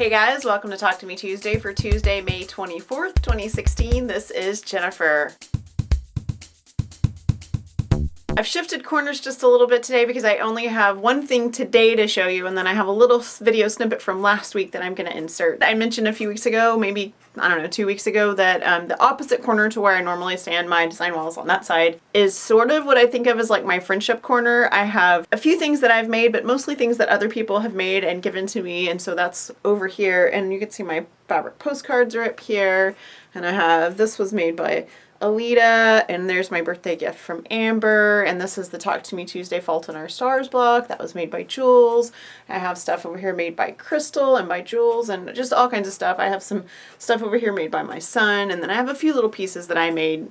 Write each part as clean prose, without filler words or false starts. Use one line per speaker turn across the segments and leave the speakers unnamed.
Hey guys, welcome to Talk to Me Tuesday for Tuesday, May 24th, 2016. This is Jennifer. I've shifted corners just a little bit today because I only have one thing today to show you, and then I have a little video snippet from last week that I'm going to insert. I mentioned a few weeks ago, maybe, I don't know, 2 weeks ago, that the opposite corner to where I normally stand, my design walls on that side, is sort of what I think of as like my friendship corner. I have a few things that I've made, but mostly things that other people have made and given to me, and so that's over here, and you can see my fabric postcards are up here, and I have, this was made by Alita, and there's my birthday gift from Amber, and this is the Talk to Me Tuesday Fault in Our Stars block that was made by Jules. I have stuff over here made by Crystal and by Jules, and just all kinds of stuff. I have some stuff over here made by my son, and then I have a few little pieces that I made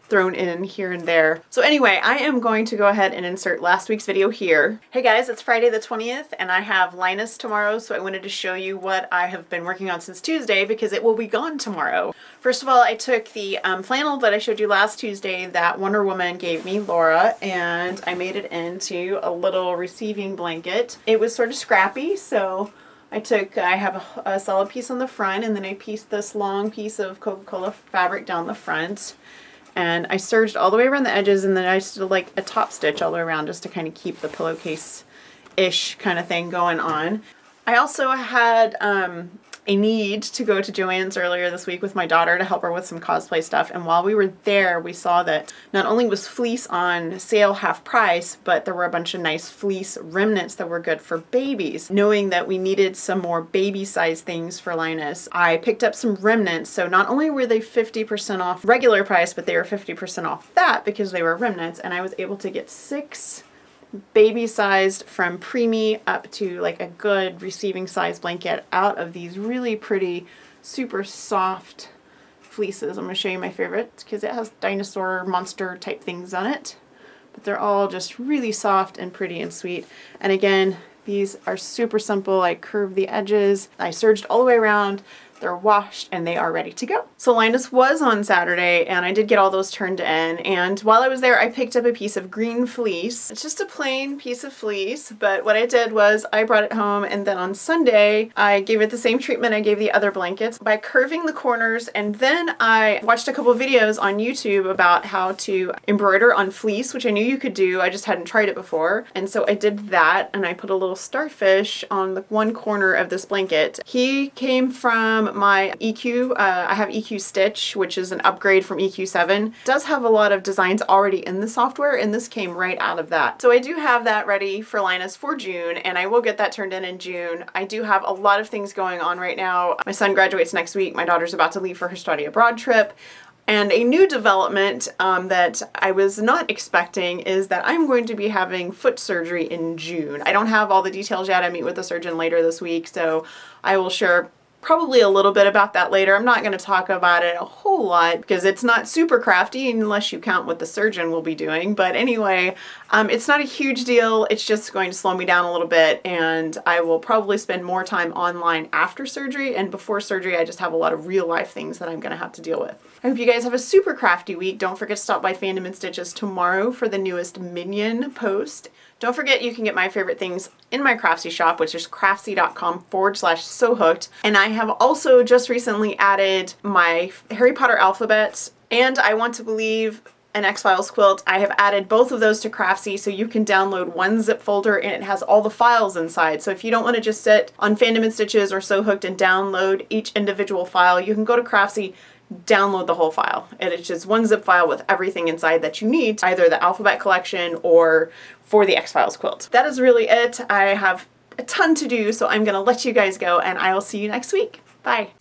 thrown in here and there. So anyway, I am going to go ahead and insert last week's video here. Hey guys, it's Friday the 20th and I have Linus tomorrow, so I wanted to show you what I have been working on since Tuesday because it will be gone tomorrow. First of all, I took the flannel that I showed you last Tuesday that Wonder Woman gave me, Laura, and I made it into a little receiving blanket. It was sort of scrappy, so I have a solid piece on the front, and then I pieced this long piece of Coca-Cola fabric down the front. And I serged all the way around the edges, and then I just did like a top stitch all the way around just to kind of keep the pillowcase-ish kind of thing going on. I also had a need to go to Joann's earlier this week with my daughter to help her with some cosplay stuff, and while we were there we saw that not only was fleece on sale half price, but there were a bunch of nice fleece remnants that were good for babies. Knowing that we needed some more baby size things for Linus, I picked up some remnants, so not only were they 50% off regular price, but they were 50% off that because they were remnants, and I was able to get 6 baby sized from preemie up to like a good receiving size blanket out of these really pretty, super soft fleeces. I'm going to show you my favorites because it has dinosaur monster type things on it, but they're all just really soft and pretty and sweet. And again, these are super simple. I curved the edges, I serged all the way around. They're washed and they are ready to go. So Linus was on Saturday and I did get all those turned in, and while I was there I picked up a piece of green fleece. It's just a plain piece of fleece, but what I did was I brought it home, and then on Sunday I gave it the same treatment I gave the other blankets by curving the corners, and then I watched a couple of videos on YouTube about how to embroider on fleece, which I knew you could do, I just hadn't tried it before, and so I did that, and I put a little starfish on the one corner of this blanket. He came from my EQ, I have EQ Stitch, which is an upgrade from EQ7. It does have a lot of designs already in the software, and this came right out of that. So I do have that ready for Linus for June, and I will get that turned in June. I do have a lot of things going on right now. My son graduates next week, my daughter's about to leave for her study abroad trip, and a new development that I was not expecting is that I'm going to be having foot surgery in June. I don't have all the details yet. I meet with the surgeon later this week, so I will share probably a little bit about that later. I'm not going to talk about it a whole lot because it's not super crafty unless you count what the surgeon will be doing. But anyway, it's not a huge deal. It's just going to slow me down a little bit, and I will probably spend more time online after surgery, and before surgery I just have a lot of real life things that I'm going to have to deal with. I hope you guys have a super crafty week. Don't forget to stop by Fandom and Stitches tomorrow for the newest Minion post. Don't forget you can get my favorite things in my Craftsy shop, which is craftsy.com/Sewhooked. And I have also just recently added my Harry Potter alphabet, and I Want to Believe an X-Files quilt. I have added both of those to Craftsy, so you can download one zip folder and it has all the files inside. So if you don't want to just sit on Fandom and Stitches or Sewhooked and download each individual file, you can go to Craftsy, download the whole file, and it's just one zip file with everything inside that you need, either the alphabet collection or for the X-Files quilt. That is really it. I have a ton to do, so I'm gonna let you guys go, and I will see you next week. Bye.